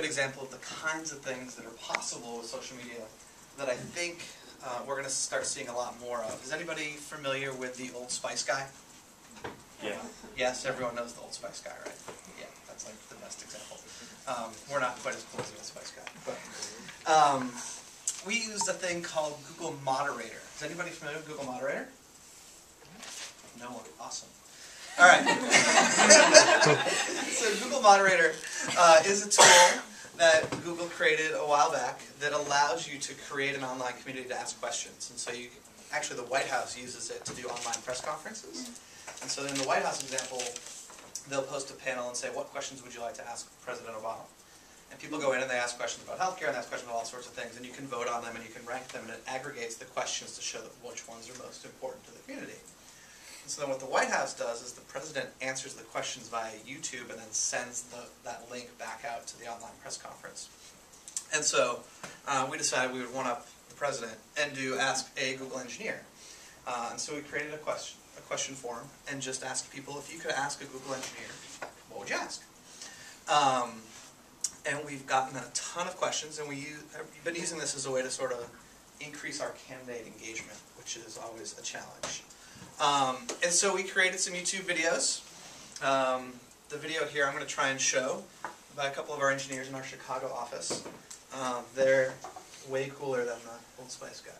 example of the kinds of things that are possible with social media that I think we're going to start seeing a lot more of. Is anybody familiar with the Old Spice guy? Yeah. Yes, everyone knows the Old Spice guy, right? Yeah, that's like the best example. We're not quite as cool as the Old Spice guy, but we used a thing called Google Moderator. Is anybody familiar with Google Moderator? No one. Awesome. All right. So Google Moderator is a tool that Google created a while back that allows you to create an online community to ask questions. And so actually the White House uses it to do online press conferences. And so in the White House example, they'll post a panel and say, what questions would you like to ask President Obama? And people go in and they ask questions about healthcare and they ask questions about all sorts of things, and you can vote on them and you can rank them, and it aggregates the questions to show which ones are most important to the community. And so then what the White House does is the president answers the questions via YouTube and then sends that link back out to the online press conference. And so we decided we would one-up the president and ask a Google engineer. And so we created a question form and just asked people, if you could ask a Google engineer, what would you ask? And we've gotten a ton of questions, and we've been using this as a way to sort of increase our candidate engagement, which is always a challenge. And so we created some YouTube videos. The video here I'm going to try and show by a couple of our engineers in our Chicago office. They're way cooler than the Old Spice guy.